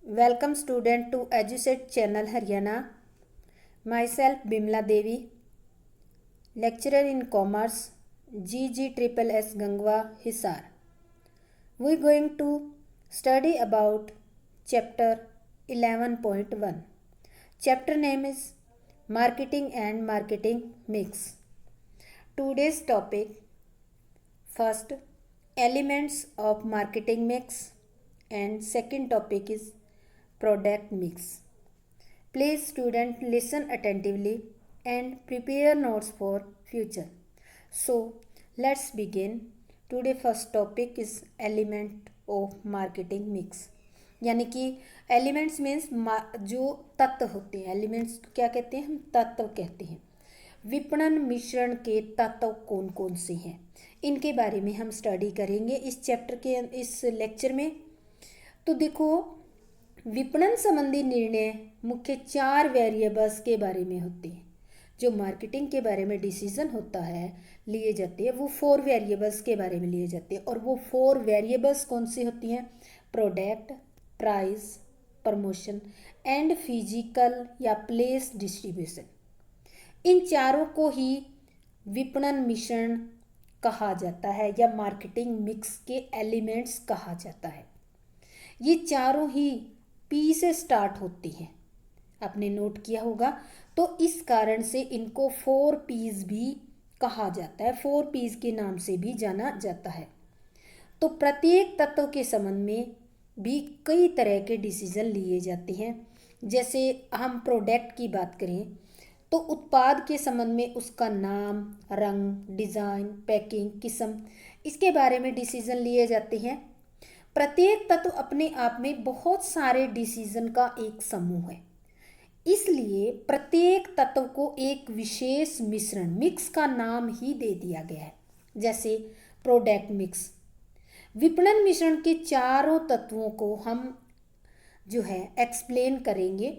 Welcome student to EduSet channel Haryana. Myself Bimla Devi, lecturer in commerce, GG SSS Gangwa Hisar. We are going to study about chapter 11.1. Chapter name is Marketing and Marketing Mix. Today's topic, first, elements of marketing mix, and second topic is product mix. Please student listen attentively and prepare notes for future. So let's begin. Today first topic is element of marketing mix. यानी कि elements means जो तत्व होते हैं, elements क्या कहते हैं, हम तत्व कहते हैं। विपणन मिश्रण के तत्व कौन कौन से हैं, इनके बारे में हम स्टडी करेंगे इस चैप्टर के इस लेक्चर में। तो देखो, विपणन संबंधी निर्णय मुख्य 4 वेरिएबल्स के बारे में होते हैं। जो मार्केटिंग के बारे में डिसीजन होता है, लिए जाते हैं, वो 4 वेरिएबल्स के बारे में लिए जाते हैं। और वो 4 वेरिएबल्स कौन सी होती हैं? Product, price, promotion and physical या प्लेस डिस्ट्रीब्यूशन। इन चारों को ही विपणन मिश्रण कहा जाता है या मार्केटिंग मिक्स के एलिमेंट्स कहा जाता है। ये चारों ही पी से स्टार्ट होती हैं, आपने नोट किया होगा। तो इस कारण से इनको 4 पीज भी कहा जाता है, 4 पीज के नाम से भी जाना जाता है। तो प्रत्येक तत्व के संबंध में भी कई तरह के डिसीजन लिए जाते हैं। जैसे हम प्रोडक्ट की बात करें तो उत्पाद के संबंध में उसका नाम, रंग, डिज़ाइन, पैकिंग, किस्म, इसके बारे में डिसीजन लिए जाते हैं। प्रत्येक तत्व अपने आप में बहुत सारे डिसीजन का एक समूह है, इसलिए प्रत्येक तत्व को एक विशेष मिश्रण मिक्स का नाम ही दे दिया गया है। जैसे प्रोडक्ट मिक्स। विपणन मिश्रण के चारों तत्वों को हम जो है एक्सप्लेन करेंगे।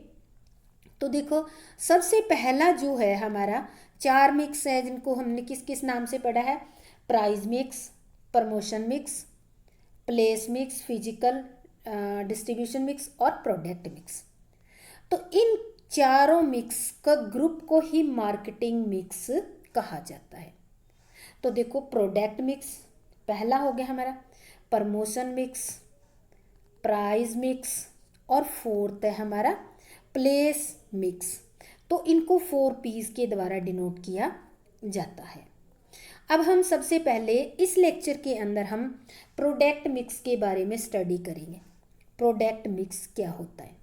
तो देखो, सबसे पहला जो है हमारा 4 मिक्स है, जिनको हमने किस किस नाम से पढ़ा है? Price mix, promotion mix, place mix, physical distribution mix और प्रोडक्ट मिक्स। तो इन चारों मिक्स का ग्रुप को ही मार्केटिंग मिक्स कहा जाता है। तो देखो, प्रोडक्ट मिक्स पहला हो गया हमारा, प्रमोशन मिक्स, प्राइस मिक्स और फोर्थ है हमारा प्लेस मिक्स। तो इनको 4 पीस के द्वारा डिनोट किया जाता है। अब हम सबसे पहले इस लेक्चर के अंदर हम प्रोडक्ट मिक्स के बारे में स्टडी करेंगे। प्रोडक्ट मिक्स क्या होता है?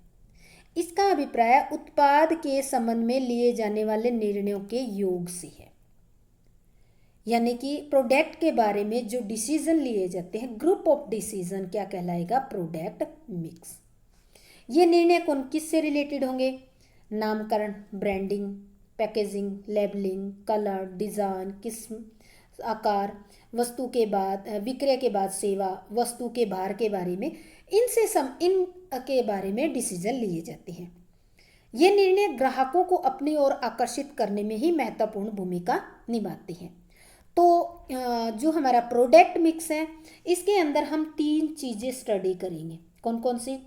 इसका अभिप्राय उत्पाद के संबंध में लिए जाने वाले निर्णयों के योग से है। यानी कि प्रोडक्ट के बारे में जो डिसीजन लिए जाते हैं, ग्रुप ऑफ डिसीजन क्या कहलाएगा? Product mix. ये निर्णय कौन किस से रिलेटेड होंगे? नामकरण, branding, packaging, labelling, colour, design, किस्म, आकार, वस्तु के बाद विक्रय के बाद सेवा, वस्तु के भार के बारे में, इन के बारे में डिसीजन लिए जाते हैं। ये निर्णय ग्राहकों को अपनी ओर आकर्षित करने में ही महत्वपूर्ण भूमिका निभाते हैं। तो जो हमारा प्रोडक्ट मिक्स है, इसके अंदर हम 3 चीज़ें स्टडी करेंगे। कौन कौन सी?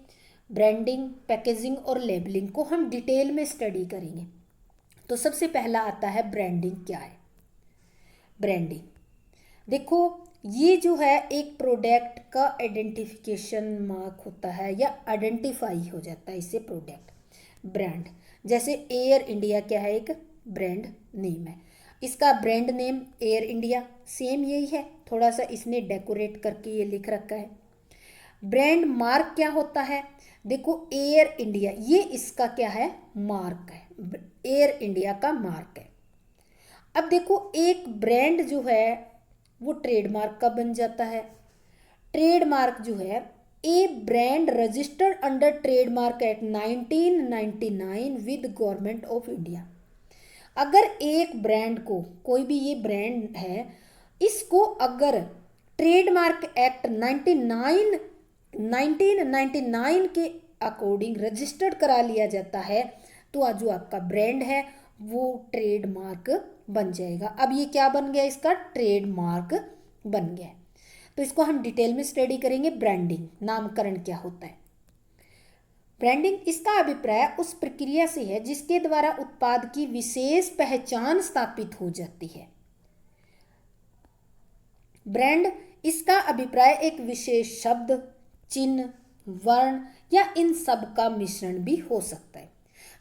ब्रांडिंग, पैकेजिंग और लेबलिंग को हम डिटेल में स्टडी करेंगे। तो सबसे पहला आता है ब्रांडिंग। क्या है ब्रांडिंग? देखो, ये जो है एक प्रोडक्ट का आइडेंटिफिकेशन मार्क होता है या आइडेंटिफाई हो जाता है इससे प्रोडक्ट। ब्रांड, जैसे एयर इंडिया क्या है? एक ब्रांड नेम है। इसका brand name air India same यही है, थोड़ा सा इसने डेकोरेट करके ये लिख रखा है। ब्रांड मार्क क्या होता है? देखो, एयर इंडिया ये इसका क्या है? मार्क है, एयर इंडिया का मार्क है। अब देखो, एक ब्रांड जो है वो ट्रेडमार्क का बन जाता है। ट्रेडमार्क जो है, ए brand registered under trademark act 1999 with government of India. अगर एक ब्रांड को, कोई भी ये ब्रांड है, इसको अगर ट्रेडमार्क एक्ट 1999 के अकॉर्डिंग रजिस्टर्ड करा लिया जाता है, तो जो आपका ब्रांड है वो ट्रेडमार्क बन जाएगा। अब ये क्या बन गया? इसका ट्रेडमार्क बन गया। तो इसको हम डिटेल में स्टडी करेंगे। ब्रांडिंग, नामकरण क्या होता है? ब्रांडिंग इसका अभिप्राय उस प्रक्रिया से है जिसके द्वारा उत्पाद की विशेष पहचान स्थापित हो जाती है। ब्रांड इसका अभिप्राय एक विशेष शब्द, चिन्ह, वर्ण या इन सब का मिश्रण भी हो सकता है।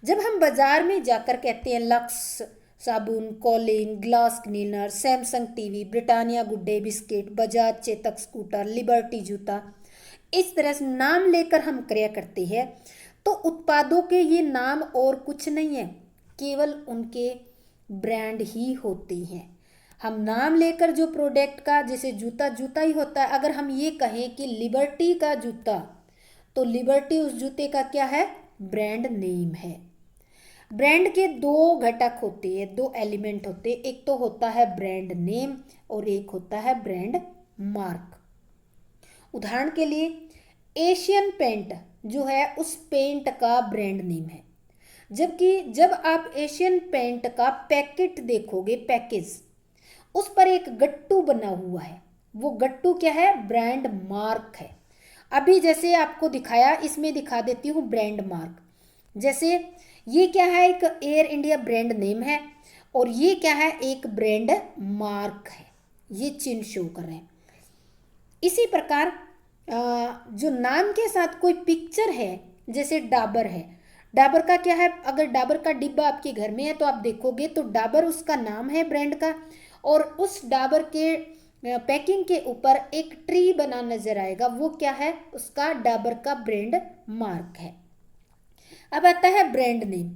जब हम बाजार में जाकर कहते हैं लक्स साबुन, Colin, glass cleaner, Samsung TV, Britannia good day biscuit, Bajaj Chetak scooter, liberty जूता, इस तरह से नाम लेकर हम क्रिया करते हैं, तो उत्पादों के ये नाम और कुछ नहीं है, केवल उनके ब्रांड ही होते हैं। हम नाम लेकर जो प्रोडक्ट का, जैसे जूता जूता ही होता है, अगर हम ये कहें कि लिबर्टी का जूता, तो लिबर्टी उस जूते का क्या है? ब्रांड नेम है। ब्रांड के दो घटक होते हैं, दो एलिमेंट होते हैं, एक तो होता है ब्रांड नेम और एक होता है ब्रांड मार्क। उदाहरण के लिए एशियन पेंट जो है उस पेंट का ब्रांड नेम है, जबकि जब आप एशियन पेंट का पैकेट देखोगे, पैकेज, उस पर एक गट्टू बना हुआ है, वो गट्टू क्या है? ब्रांड मार्क है। अभी जैसे आपको दिखाया, इसमें दिखा देती हूँ ब्रांड मार्क। जैसे ये क्या है? एक एयर इंडिया ब्रांड नेम है और ये क्या है? एक ब्रांड मार्क है, ये चिन्ह शो कर रहे हैं। इसी प्रकार जो नाम के साथ कोई पिक्चर है, जैसे डाबर है, डाबर का क्या है? अगर डाबर का डिब्बा आपके घर में है तो आप देखोगे तो डाबर उसका नाम है ब्रांड का, और उस डाबर के पैकिंग के ऊपर एक ट्री बना नजर आएगा, वो क्या है? उसका डाबर का ब्रांड मार्क है। अब आता है ब्रांड नेम।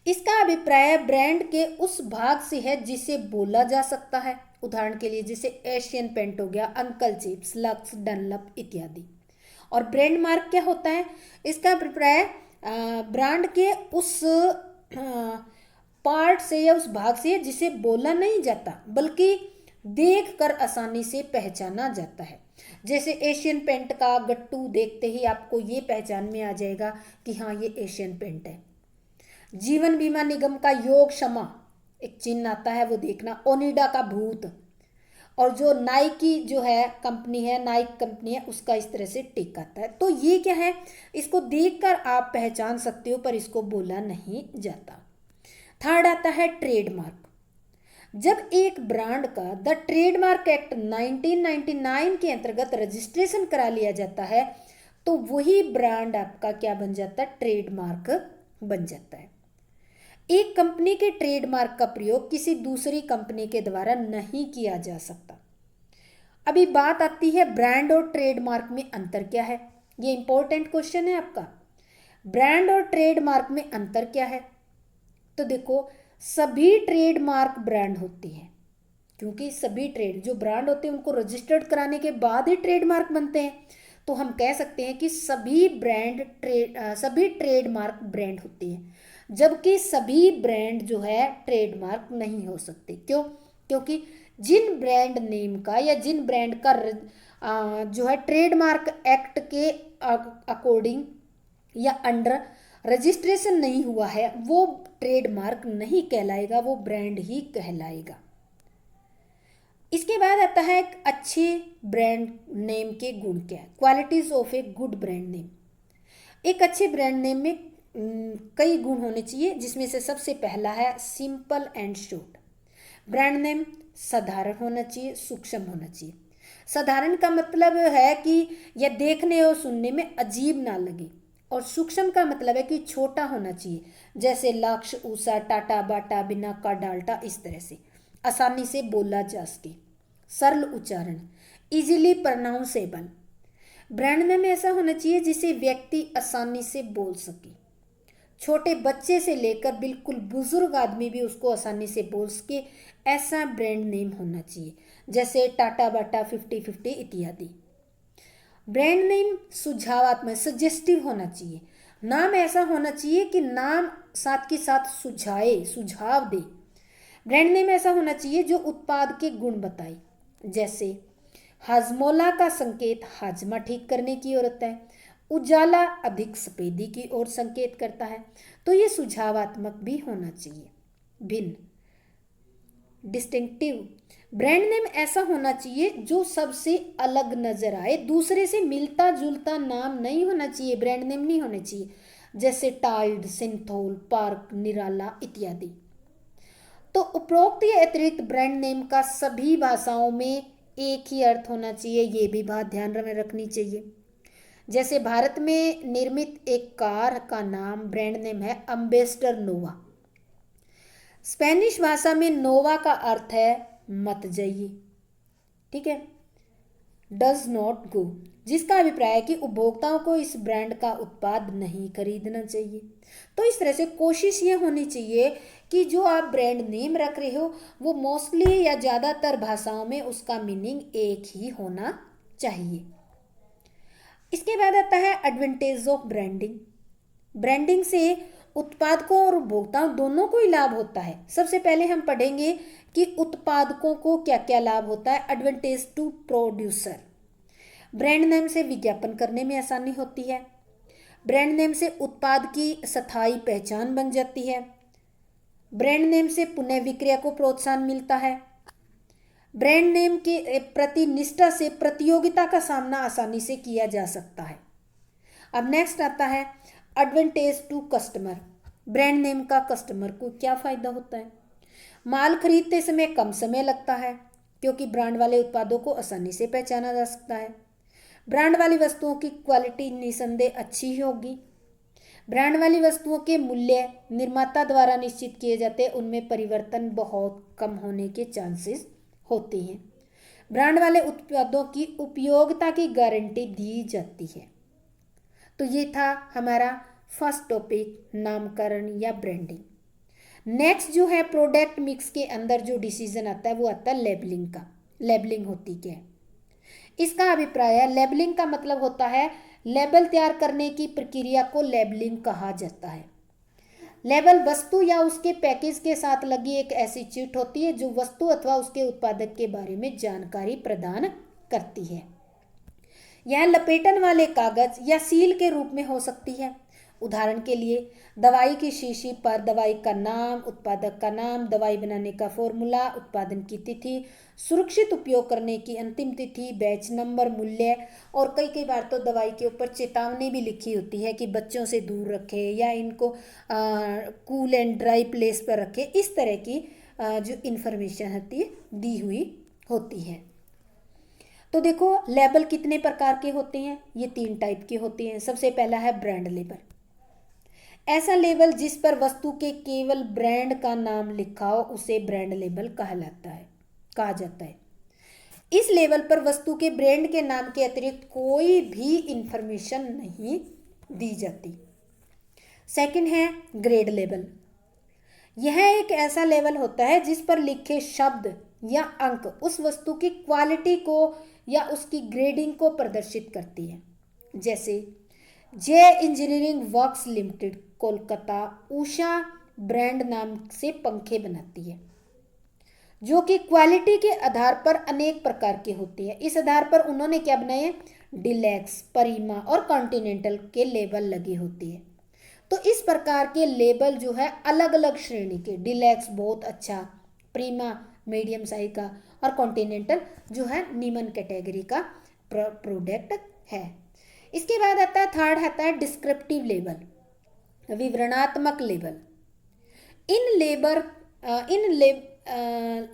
इसका अभिप्राय ब्रांड के उस भाग से है जिसे बोला जा सकता है। उदाहरण के लिए जैसे एशियन पेंट हो गया, अंकल चिप्स, लक्स, डनलप इत्यादि। और ब्रांड मार्क क्या होता है? इसका अभिप्राय ब्रांड के उस पार्ट से या उस भाग से है जिसे बोला नहीं जाता बल्कि देखकर आसानी से पहचाना जाता है। जैसे एशियन पेंट का गट्टू देखते ही आपको ये पहचान में आ जाएगा कि हाँ ये एशियन पेंट है। जीवन बीमा निगम का योग क्षमा एक चिन्ह आता है, वो देखना। ओनिडा का भूत, और जो नाइकी जो है कंपनी है, नाइक कंपनी है, उसका इस तरह से टिक आता है। तो ये क्या है? इसको देखकर आप पहचान सकते हो पर इसको बोला नहीं जाता। थर्ड आता है ट्रेडमार्क। जब एक ब्रांड का द ट्रेडमार्क एक्ट 1999 के अंतर्गत रजिस्ट्रेशन करा लिया जाता है तो वही ब्रांड आपका क्या बन जाता है? ट्रेडमार्क बन जाता है। एक कंपनी के ट्रेडमार्क का प्रयोग किसी दूसरी कंपनी के द्वारा नहीं किया जा सकता। अभी बात आती है ब्रांड और ट्रेडमार्क में अंतर क्या है। ये इंपॉर्टेंट क्वेश्चन है आपका। ब्रांड और ट्रेडमार्क में अंतर क्या है? तो देखो, सभी ट्रेडमार्क ब्रांड होती है, क्योंकि सभी ट्रेड जो ब्रांड होते हैं उनको रजिस्टर्ड कराने के बाद ही ट्रेडमार्क बनते हैं। तो हम कह सकते हैं कि सभी ट्रेडमार्क ब्रांड होती हैं, जबकि सभी ब्रांड जो है ट्रेडमार्क नहीं हो सकते। क्यों? क्योंकि जिन ब्रांड नेम का या जिन ब्रांड का जो है ट्रेडमार्क एक्ट के अकॉर्डिंग या अंडर रजिस्ट्रेशन नहीं हुआ है, वो ट्रेडमार्क नहीं कहलाएगा, वो ब्रांड ही कहलाएगा। इसके बाद आता है एक अच्छे ब्रांड नेम के गुण क्या है। Qualities of a good brand name. एक अच्छे ब्रांड नेम में कई गुण होने चाहिए, जिसमें से सबसे पहला है simple and short. Brand name साधारण होना चाहिए, सूक्ष्म होना चाहिए। साधारण का मतलब है कि यह देखने और सुनने में अजीब ना लगे, और सूक्ष्म का मतलब है कि छोटा होना चाहिए, जैसे लक्ष्य, उषा, टाटा, बाटा, बिनाका, डाल्टा, इस तरह से आसानी से बोला जा सके। सरल उच्चारण, इजीली प्रोनाउंसेबल। ब्रांड नेम ऐसा होना चाहिए जिसे व्यक्ति आसानी से बोल सके। छोटे बच्चे से लेकर बिल्कुल बुजुर्ग आदमी भी उसको आसानी से बोल सके, ऐसा ब्रांड नेम होना चाहिए, जैसे टाटा, बाटा, 50-50 इत्यादि। ब्रांड नेम सुझावात्मक, सजेस्टिव होना चाहिए। नाम ऐसा होना चाहिए कि नाम साथ के साथ सुझाव दे। ब्रांड नेम ऐसा होना चाहिए जो उत्पाद के गुण बताए, जैसे हाजमोला का संकेत हाजमा ठीक करने की ओर होता है, उजाला अधिक सफेदी की ओर संकेत करता है। तो ये सुझावात्मक भी होना चाहिए। भिन्न, डिस्टिंक्टिव। ब्रांड नेम ऐसा होना चाहिए जो सबसे अलग नजर आए, दूसरे से मिलता जुलता नाम नहीं होना चाहिए, ब्रांड नेम नहीं होना चाहिए, जैसे टाइड, सिंथोल, पार्क, निराला इत्यादि। तो उपरोक्त या अतिरिक्त ब्रांड नेम का सभी भाषाओं में एक ही अर्थ होना चाहिए, ये भी बात ध्यान में रखनी चाहिए। जैसे भारत में निर्मित एक कार का नाम ब्रांड नेम है एम्बेसडर नोवा। स्पेनिश भाषा में नोवा का अर्थ है मत जाइए, ठीक है, डज नॉट गो, जिसका अभिप्राय है कि उपभोक्ताओं को इस ब्रांड का उत्पाद नहीं खरीदना चाहिए। तो इस तरह से कोशिश ये होनी चाहिए कि जो आप ब्रांड नेम रख रहे हो वो मोस्टली या ज़्यादातर भाषाओं में उसका मीनिंग एक ही होना चाहिए। इसके बाद आता है एडवांटेज ऑफ ब्रांडिंग। ब्रांडिंग से उत्पादकों और उपभोक्ताओं दोनों को ही लाभ होता है। सबसे पहले हम पढ़ेंगे कि उत्पादकों को क्या क्या लाभ होता है। Advantage to producer, brand name से विज्ञापन करने में आसानी होती है। ब्रांड नेम से उत्पाद की स्थायी पहचान बन जाती है। ब्रांड नेम से पुनः विक्रय को प्रोत्साहन मिलता है। ब्रांड नेम के प्रति निष्ठा से प्रतियोगिता का सामना आसानी से किया जा सकता है। अब नेक्स्ट आता है advantage to customer. Brand name का कस्टमर को क्या फायदा होता है। माल खरीदते समय कम समय लगता है क्योंकि ब्रांड वाले उत्पादों को आसानी से पहचाना जा सकता है। ब्रांड वाली वस्तुओं की क्वालिटी निसंदेह अच्छी ही होगी। ब्रांड वाली वस्तुओं के मूल्य निर्माता द्वारा निश्चित किए जाते हैं, उनमें परिवर्तन बहुत कम होने के चांसेस होते हैं। ब्रांड वाले उत्पादों की उपयोगिता की गारंटी दी जाती है। तो ये था हमारा फर्स्ट टॉपिक, नामकरण या ब्रांडिंग। नेक्स्ट जो है प्रोडक्ट मिक्स के अंदर जो डिसीजन आता है वो आता है लेबलिंग का। लेबलिंग होती क्या है, इसका अभिप्राय है, लेबलिंग का मतलब होता है लेबल तैयार करने की प्रक्रिया को लेबलिंग कहा जाता है। लेबल वस्तु या उसके पैकेज के साथ लगी एक ऐसी चिट होती है जो वस्तु अथवा उसके उत्पादक के बारे में जानकारी प्रदान करती है। यह लपेटन वाले कागज या सील के रूप में हो सकती है। उदाहरण के लिए दवाई की शीशी पर दवाई का नाम, उत्पादक का नाम, दवाई बनाने का फॉर्मूला, उत्पादन की तिथि, सुरक्षित उपयोग करने की अंतिम तिथि, बैच नंबर, मूल्य, और कई कई बार तो दवाई के ऊपर चेतावनी भी लिखी होती है कि बच्चों से दूर रखें या इनको कूल एंड ड्राई प्लेस पर रखें। इस तरह की जो इन्फॉर्मेशन होती है दी हुई होती है। तो देखो लेबल कितने प्रकार के होते हैं, ये 3 टाइप के होते हैं। सबसे पहला है ब्रांड लेबल, ऐसा लेबल जिस पर वस्तु के केवल ब्रांड का नाम लिखा हो उसे ब्रांड लेबल कहा जाता है। इस लेबल पर वस्तु के ब्रांड के नाम के अतिरिक्त कोई भी इंफॉर्मेशन नहीं दी जाती। सेकंड है ग्रेड लेबल, यह एक ऐसा लेबल होता है जिस पर लिखे शब्द या अंक उस वस्तु की क्वालिटी को या उसकी ग्रेडिंग को प्रदर्शित करती है। जैसे जे engineering works limited Kolkata Usha brand नाम से पंखे बनाती है, जो कि क्वालिटी के आधार पर अनेक प्रकार के होते हैं। इस आधार पर उन्होंने क्या बनाए, डिलैक्स, परीमा और कॉन्टिनेंटल के लेबल लगे होते हैं। तो इस प्रकार के लेबल जो है अलग अलग श्रेणी के, डिलैक्स बहुत अच्छा, प्रीमा मीडियम साइज का, और कॉन्टिनेंटल जो है निम्न कैटेगरी का प्रोडक्ट है। इसके बाद आता है थर्ड आता है डिस्क्रिप्टिव लेबल, विवरणात्मक लेबल। इन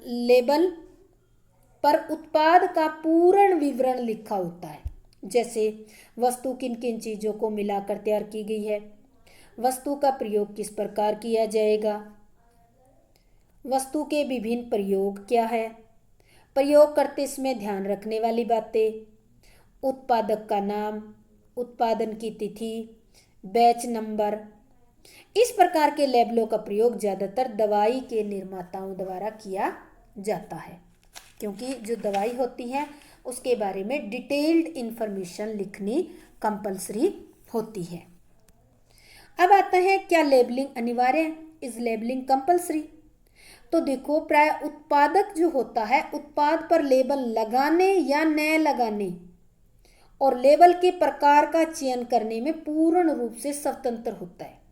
लेबल पर उत्पाद का पूर्ण विवरण लिखा होता है, जैसे वस्तु किन किन चीज़ों को मिलाकर तैयार की गई है, वस्तु का प्रयोग किस प्रकार किया जाएगा, वस्तु के विभिन्न प्रयोग क्या है, प्रयोग करते समय ध्यान रखने वाली बातें, उत्पादक का नाम, उत्पादन की तिथि, बैच नंबर। इस प्रकार के लेबलों का प्रयोग ज़्यादातर दवाई के निर्माताओं द्वारा किया जाता है, क्योंकि जो दवाई होती है उसके बारे में डिटेल्ड इंफॉर्मेशन लिखनी कंपलसरी होती है। अब आता है क्या लेबलिंग अनिवार्य है, इज लेबलिंग कंपलसरी। तो देखो प्राय उत्पादक जो होता है उत्पाद पर लेबल लगाने या न लगाने और लेबल के प्रकार का चयन करने में पूर्ण रूप से स्वतंत्र होता है।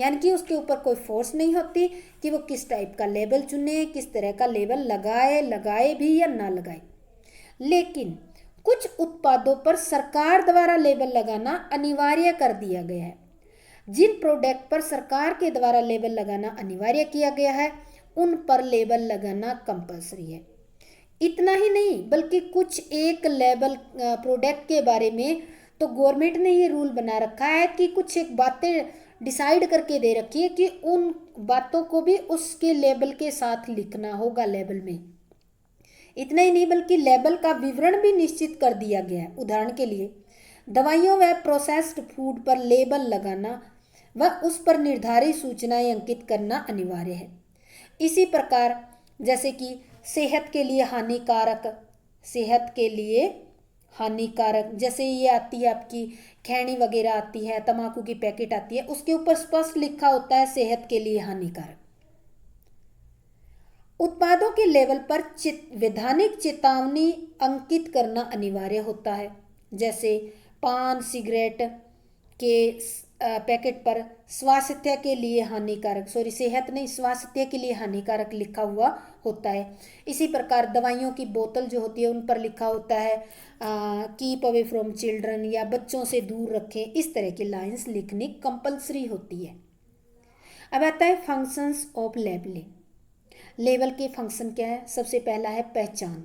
यानी कि उसके ऊपर कोई फोर्स नहीं होती कि वो किस टाइप का लेबल चुने, किस तरह का लेबल लगाए भी या ना लगाए। लेकिन कुछ उत्पादों पर सरकार द्वारा लेबल लगाना अनिवार्य कर दिया गया है। जिन प्रोडक्ट पर सरकार के द्वारा लेबल लगाना अनिवार्य किया गया है उन पर लेबल लगाना कंपलसरी है। इतना ही नहीं बल्कि कुछ एक लेबल प्रोडक्ट के बारे में तो गवर्नमेंट ने ये रूल बना रखा है कि कुछ एक बातें डिसाइड करके दे रखी है कि उन बातों को भी उसके लेबल के साथ लिखना होगा लेबल में। इतना ही नहीं बल्कि लेबल का विवरण भी निश्चित कर दिया गया है। उदाहरण के लिए दवाइयों व प्रोसेस्ड फूड पर लेबल लगाना व उस पर निर्धारित सूचनाएं अंकित करना अनिवार्य है। इसी प्रकार जैसे कि सेहत के लिए हानिकारक जैसे ये आती है आपकी खैनी वगैरह आती है, तंबाकू की पैकेट आती है, उसके ऊपर स्पष्ट लिखा होता है सेहत के लिए हानिकारक। उत्पादों के लेवल पर वैधानिक चेतावनी अंकित करना अनिवार्य होता है। जैसे पान सिगरेट के पैकेट पर स्वास्थ्य के लिए हानिकारक, सेहत नहीं स्वास्थ्य के लिए हानिकारक लिखा हुआ होता है। इसी प्रकार दवाइयों की बोतल जो होती है उन पर लिखा होता है कीप अवे फ्रॉम चिल्ड्रन या बच्चों से दूर रखें। इस तरह की लाइंस लिखनी कंपलसरी होती है। अब आता है फंक्शंस ऑफ लेबलिंग। लेबल के फंक्शन क्या है? सबसे पहला है पहचान।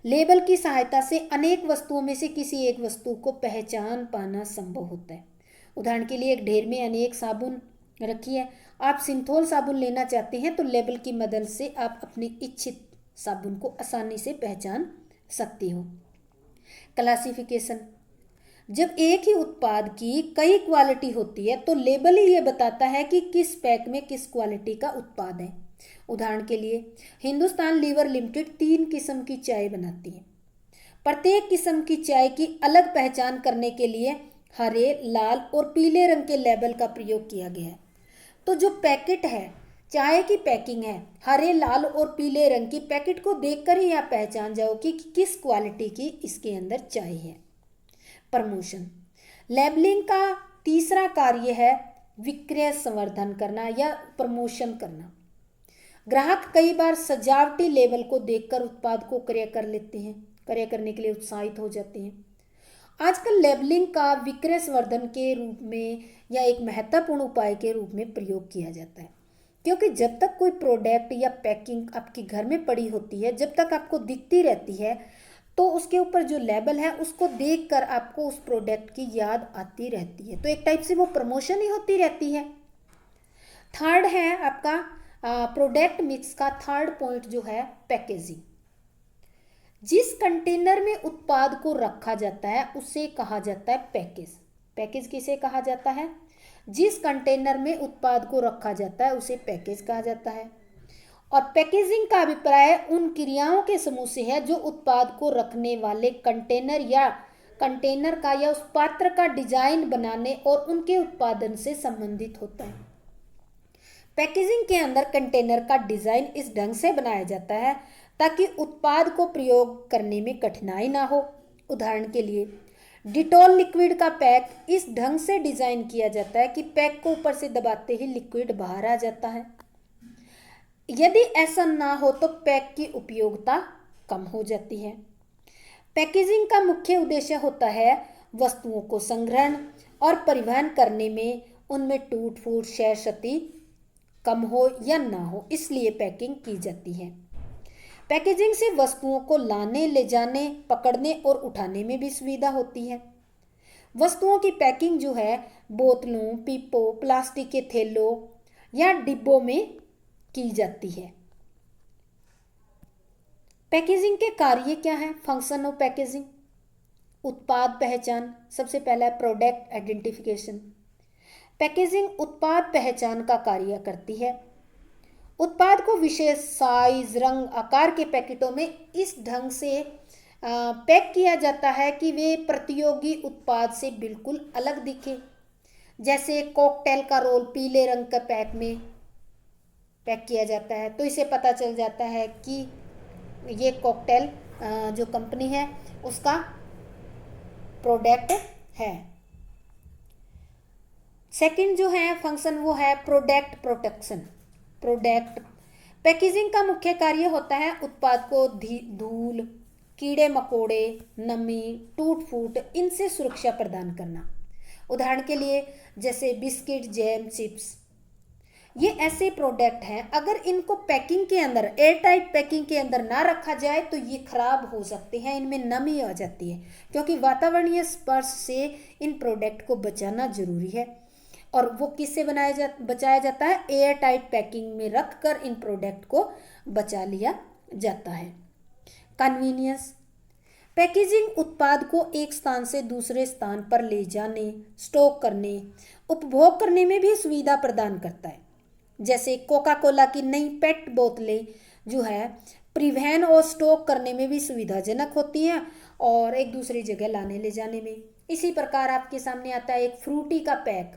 लेबल की सहायता से अनेक वस्तुओं में से किसी एक वस्तु को पहचान पाना संभव होता है। उदाहरण के लिए एक ढेर में अनेक साबुन रखी है, आप सिंथोल साबुन लेना चाहते हैं तो लेबल की मदद से आप अपनी इच्छित साबुन को आसानी से पहचान सकते हो। क्लासिफिकेशन, जब एक ही उत्पाद की कई क्वालिटी होती है तो लेबल ही ये बताता है कि किस पैक में किस क्वालिटी का उत्पाद है। उदाहरण के लिए हिंदुस्तान लीवर लिमिटेड 3 किस्म की चाय बनाती है। प्रत्येक किस्म की चाय की अलग पहचान करने के लिए हरे, लाल और पीले रंग के लेबल का प्रयोग किया गया है। तो जो पैकेट है, चाय की पैकिंग है, हरे, लाल और पीले रंग की, पैकेट को देखकर ही आप पहचान जाओगे कि किस क्वालिटी की इसके अंदर चाय है। प्रमोशन, लेबलिंग का तीसरा कार्य है विक्रय संवर्धन करना या प्रमोशन करना। ग्राहक कई बार सजावटी लेबल को देखकर उत्पाद को क्रय कर लेते हैं, क्रय करने के लिए उत्साहित हो जाते हैं। आजकल लेबलिंग का विक्रय संवर्धन के रूप में या एक महत्वपूर्ण उपाय के रूप में प्रयोग किया जाता है, क्योंकि जब तक कोई प्रोडक्ट या पैकिंग आपके घर में पड़ी होती है, जब तक आपको दिखती रहती है, तो उसके ऊपर जो लेबल है उसको देखकर आपको उस प्रोडक्ट की याद आती रहती है। तो एक टाइप से वो प्रमोशन ही होती रहती है। थर्ड है आपका प्रोडक्ट मिक्स का थर्ड पॉइंट जो है पैकेजिंग। जिस कंटेनर में उत्पाद को रखा जाता है उसे कहा जाता है पैकेज। पैकेज किसे कहा जाता है? जिस कंटेनर में उत्पाद को रखा जाता है उसे पैकेज कहा जाता है। और पैकेजिंग का अभिप्राय उन क्रियाओं के समूह से है जो उत्पाद को रखने वाले कंटेनर का या उस पात्र का डिजाइन बनाने और उनके उत्पादन से संबंधित होता है। पैकेजिंग के अंदर कंटेनर का डिजाइन इस ढंग से बनाया जाता है ताकि उत्पाद को प्रयोग करने में कठिनाई ना हो। उदाहरण के लिए डिटॉल लिक्विड का पैक इस ढंग से डिजाइन किया जाता है कि पैक को ऊपर से दबाते ही लिक्विड बाहर आ जाता है। यदि ऐसा ना हो तो पैक की उपयोगिता कम हो जाती है। पैकेजिंग का मुख्य उद्देश्य होता है वस्तुओं को संग्रहण और परिवहन करने में उनमें टूट फूट क्षय क्षति कम हो या ना हो, इसलिए पैकिंग की जाती है। पैकेजिंग से वस्तुओं को लाने, ले जाने, पकड़ने और उठाने में भी सुविधा होती है। वस्तुओं की पैकिंग जो है बोतलों, पीपों, प्लास्टिक के थैलों या डिब्बों में की जाती है। पैकेजिंग के कार्य क्या है? Function of packaging. उत्पाद पहचान, सबसे पहला है प्रोडक्ट आइडेंटिफिकेशन। पैकेजिंग उत्पाद पहचान का कार्य करती है। उत्पाद को विशेष साइज, रंग, आकार के पैकेटों में इस ढंग से पैक किया जाता है कि वे प्रतियोगी उत्पाद से बिल्कुल अलग दिखे। जैसे कॉकटेल का रोल पीले रंग के पैक में पैक किया जाता है तो इसे पता चल जाता है कि ये कॉकटेल जो कंपनी है उसका प्रोडक्ट है। सेकंड जो है फंक्शन वो है प्रोडक्ट प्रोटेक्शन। प्रोडक्ट पैकेजिंग का मुख्य कार्य होता है उत्पाद को धूल, कीड़े मकोड़े, नमी, टूट फूट इनसे सुरक्षा प्रदान करना। उदाहरण के लिए जैसे बिस्किट, जैम, चिप्स, ये ऐसे प्रोडक्ट हैं अगर इनको पैकिंग के अंदर, एयर टाइट पैकिंग के अंदर ना रखा जाए तो ये खराब हो सकते हैं, इनमें नमी आ जाती है, क्योंकि वातावरणीय स्पर्श से इन प्रोडक्ट को बचाना जरूरी है। और वो किससे बचाया जाता है? एयर टाइट पैकिंग में रख कर इन प्रोडक्ट को बचा लिया जाता है। कन्वीनियंस पैकेजिंग उत्पाद को एक स्थान से दूसरे स्थान पर ले जाने, स्टोर करने, उपभोग करने में भी सुविधा प्रदान करता है। जैसे कोका कोला की नई पेट बोतलें जो है परिवहन और स्टॉक करने में भी सुविधाजनक होती हैं और एक दूसरी जगह लाने ले जाने में। इसी प्रकार आपके सामने आता है एक फ्रूटी का पैक,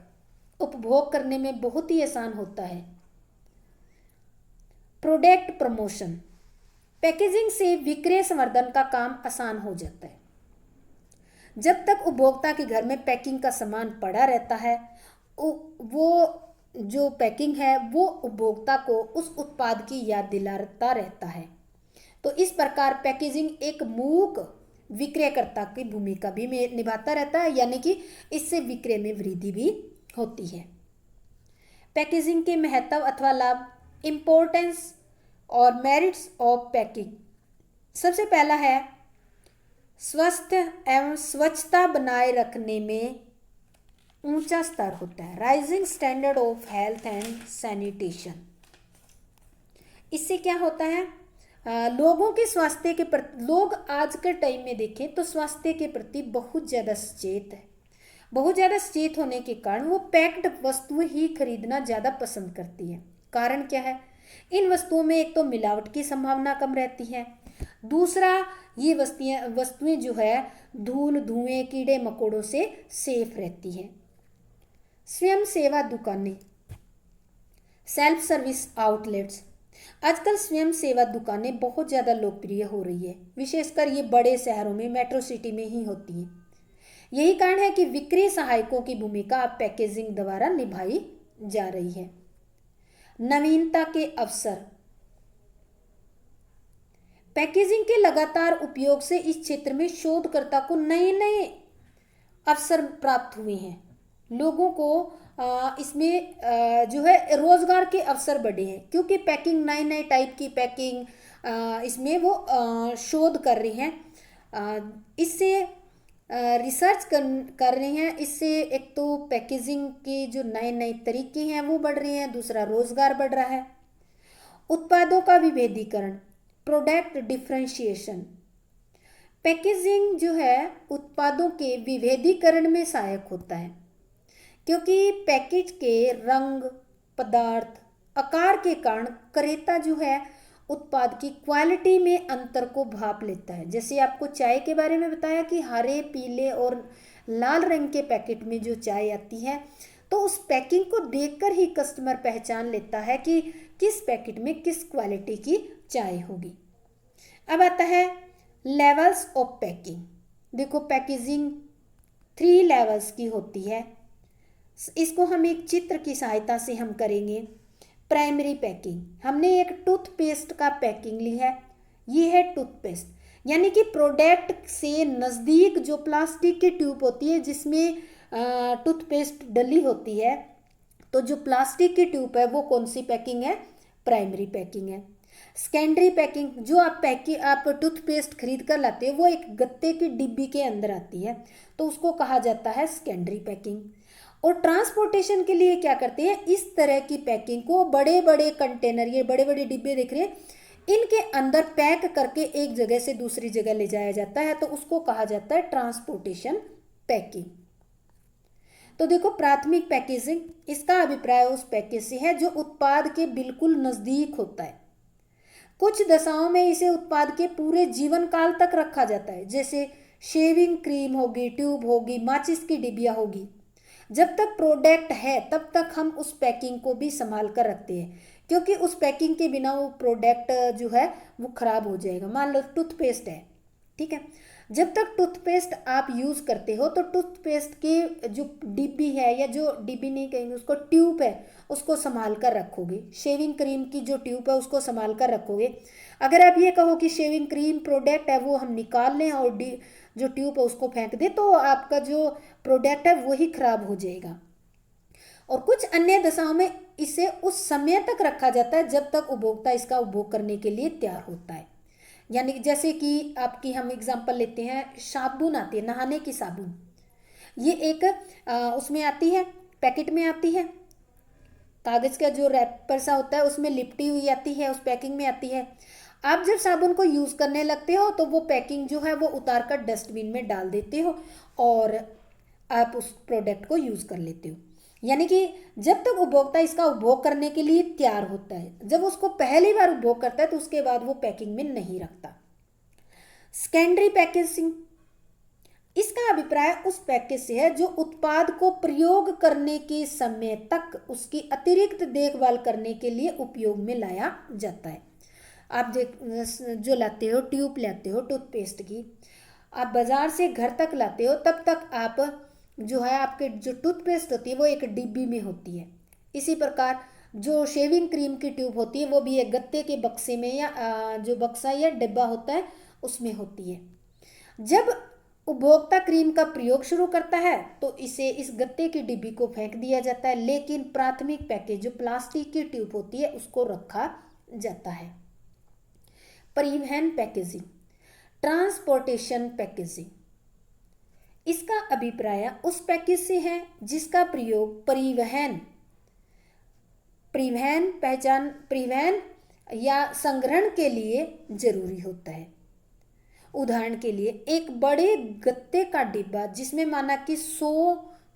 उपभोग करने में बहुत ही आसान होता है। प्रोडक्ट प्रमोशन पैकेजिंग से विक्रय संवर्धन का काम आसान हो जाता है। जब तक उपभोक्ता के घर में पैकिंग का सामान पड़ा रहता है, वो जो पैकिंग है वो उपभोक्ता को उस उत्पाद की याद दिलाता रहता है। तो इस प्रकार पैकेजिंग एक मूक विक्रयकर्ता की भूमिका भी निभाता रहता है, यानी कि इससे विक्रय में वृद्धि भी होती है। पैकेजिंग के महत्व अथवा लाभ, इम्पोर्टेंस और मेरिट्स ऑफ पैकिंग। सबसे पहला है स्वस्थ एवं स्वच्छता बनाए रखने में ऊंचा स्तर होता है, rising standard of health and sanitation. इससे क्या होता है? लोगों के स्वास्थ्य के प्रति, लोग आज के टाइम में देखें तो स्वास्थ्य के प्रति बहुत ज़्यादा सचेत है। बहुत ज़्यादा सचेत होने के कारण वो पैक्ड वस्तुएं ही खरीदना ज़्यादा पसंद करती है। कारण क्या है? इन वस्तुओं में एक तो मिलावट की संभावना कम रहती है, दूसरा ये वस्तुएं जो है धूल, धुएं, कीड़े मकोड़ों से सेफ रहती हैं। स्वयं सेवा दुकानें, सेल्फ सर्विस आउटलेट्स। आजकल स्वयं सेवा दुकानें बहुत ज़्यादा लोकप्रिय हो रही है, विशेषकर ये बड़े शहरों में, मेट्रो सिटी में ही होती हैं। यही कारण है कि विक्रय सहायकों की भूमिका अब पैकेजिंग द्वारा निभाई जा रही है। नवीनता के अवसर, पैकेजिंग के लगातार उपयोग से इस क्षेत्र में शोधकर्ता को नए नए अवसर प्राप्त हुए हैं। लोगों को इसमें जो है रोजगार के अवसर बढ़े हैं, क्योंकि पैकिंग, नए नए टाइप की पैकिंग इसमें वो शोध कर रही हैं, इससे रिसर्च कर रहे हैं। इससे एक तो पैकेजिंग के जो नए नए तरीके हैं वो बढ़ रहे हैं, दूसरा रोजगार बढ़ रहा है। उत्पादों का विभेदीकरण, प्रोडक्ट डिफरेंशिएशन। पैकेजिंग जो है उत्पादों के विभेदीकरण में सहायक होता है, क्योंकि पैकेज के रंग, पदार्थ, आकार के कारण क्रेता जो है उत्पाद की क्वालिटी में अंतर को भांप लेता है। जैसे आपको चाय के बारे में बताया कि हरे, पीले और लाल रंग के पैकेट में जो चाय आती है, तो उस पैकिंग को देखकर ही कस्टमर पहचान लेता है कि किस पैकेट में किस क्वालिटी की चाय होगी। अब आता है लेवल्स ऑफ पैकिंग। देखो पैकेजिंग 3 लेवल्स की होती है। इसको हम एक चित्र की सहायता से हम करेंगे। प्राइमरी पैकिंग, हमने एक टूथपेस्ट का पैकिंग ली है, ये है टूथपेस्ट, यानी कि प्रोडक्ट से नज़दीक जो प्लास्टिक की ट्यूब होती है जिसमें टूथपेस्ट डली होती है, तो जो प्लास्टिक की ट्यूब है वो कौन सी पैकिंग है? प्राइमरी पैकिंग है। सेकेंडरी पैकिंग, जो आप टूथपेस्ट खरीद कर लाते हो वो एक गत्ते की डिब्बी के अंदर आती है, तो उसको कहा जाता है सेकेंडरी पैकिंग। और ट्रांसपोर्टेशन के लिए क्या करते हैं? इस तरह की पैकिंग को बड़े बड़े कंटेनर, ये बड़े बड़े डिब्बे देख रहे हैं, इनके अंदर पैक करके एक जगह से दूसरी जगह ले जाया जाता है, तो उसको कहा जाता है ट्रांसपोर्टेशन पैकिंग। तो देखो प्राथमिक पैकेजिंग, इसका अभिप्राय उस पैकेज से है जो उत्पाद के बिल्कुल नज़दीक होता है। कुछ दशाओं में इसे उत्पाद के पूरे जीवन काल तक रखा जाता है, जैसे शेविंग क्रीम होगी, ट्यूब होगी, माचिस की डिबिया होगी। जब तक प्रोडक्ट है तब तक हम उस पैकिंग को भी संभाल कर रखते हैं, क्योंकि उस पैकिंग के बिना वो प्रोडक्ट जो है वो खराब हो जाएगा। मान लो टूथपेस्ट है, ठीक है, जब तक टूथपेस्ट आप यूज़ करते हो तो टूथपेस्ट की जो डिब्बी है, या जो डिब्बी नहीं कहेंगे उसको, ट्यूब है, उसको संभाल कर रखोगे। शेविंग क्रीम की जो ट्यूब है उसको संभाल कर रखोगे। अगर आप ये कहो कि शेविंग क्रीम प्रोडक्ट है वो हम निकाल लें और जो ट्यूब है उसको फेंक दें, तो आपका जो प्रोडक्ट है वही खराब हो जाएगा। और कुछ अन्य दशाओं में इसे उस समय तक रखा जाता है जब तक उपभोक्ता इसका उपभोग करने के लिए तैयार होता है। यानी कि जैसे कि आपकी हम एग्जांपल लेते हैं, साबुन आती है, नहाने की साबुन, ये एक उसमें आती है, पैकेट में आती है, कागज़ का जो रैपर सा होता है उसमें लिपटी हुई आती है, उस पैकिंग में आती है। आप जब साबुन को यूज़ करने लगते हो तो वो पैकिंग जो है वो उतार कर डस्टबिन में डाल देते हो और आप उस प्रोडक्ट को यूज़ कर लेते हो। यानी कि जब तक उपभोक्ता इसका उपभोग करने के लिए तैयार होता है, जब उसको पहली बार उपभोग करता है तो उसके बाद वो पैकिंग में नहीं रखता। सेकेंडरी पैकेजिंग, इसका अभिप्राय उस पैकेज से है जो उत्पाद को प्रयोग करने के समय तक उसकी अतिरिक्त देखभाल करने के लिए उपयोग में लाया जाता है। आप जो लाते हो, ट्यूब लाते हो टूथपेस्ट की, आप बाजार से घर तक लाते हो, तब तक आप जो है आपके जो टूथपेस्ट होती है वो एक डिब्बी में होती है। इसी प्रकार जो शेविंग क्रीम की ट्यूब होती है वो भी एक गत्ते के बक्से में या जो बक्सा या डिब्बा होता है उसमें होती है। जब उपभोक्ता क्रीम का प्रयोग शुरू करता है तो इसे इस गत्ते की डिब्बी को फेंक दिया जाता है, लेकिन प्राथमिक पैकेज जो प्लास्टिक की ट्यूब होती है उसको रखा जाता है। परिवहन पैकेजिंग, ट्रांसपोर्टेशन पैकेजिंग, इसका अभिप्राय उस पैकेज से है जिसका प्रयोग परिवहन या संग्रहण के लिए जरूरी होता है। उदाहरण के लिए एक बड़े गत्ते का डिब्बा जिसमें माना कि 100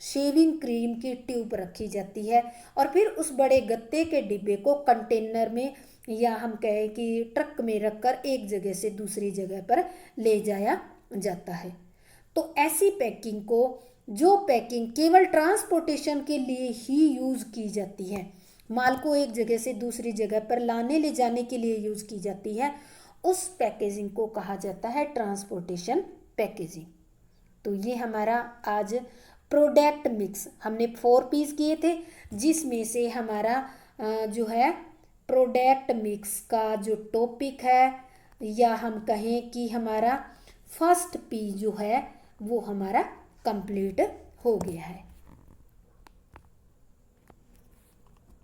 शेविंग क्रीम की ट्यूब रखी जाती है और फिर उस बड़े गत्ते के डिब्बे को कंटेनर में या हम कहें कि ट्रक में रखकर एक जगह से दूसरी जगह पर ले जाया जाता है। तो ऐसी पैकिंग को, जो पैकिंग केवल ट्रांसपोर्टेशन के लिए ही यूज़ की जाती है, माल को एक जगह से दूसरी जगह पर लाने ले जाने के लिए यूज़ की जाती है, उस पैकेजिंग को कहा जाता है ट्रांसपोर्टेशन पैकेजिंग। तो ये हमारा आज प्रोडक्ट मिक्स हमने 4 पीस किए थे, जिसमें से हमारा जो है प्रोडक्ट मिक्स का जो टॉपिक है, या हम कहें कि हमारा फर्स्ट पी जो है वो हमारा कंप्लीट हो गया है।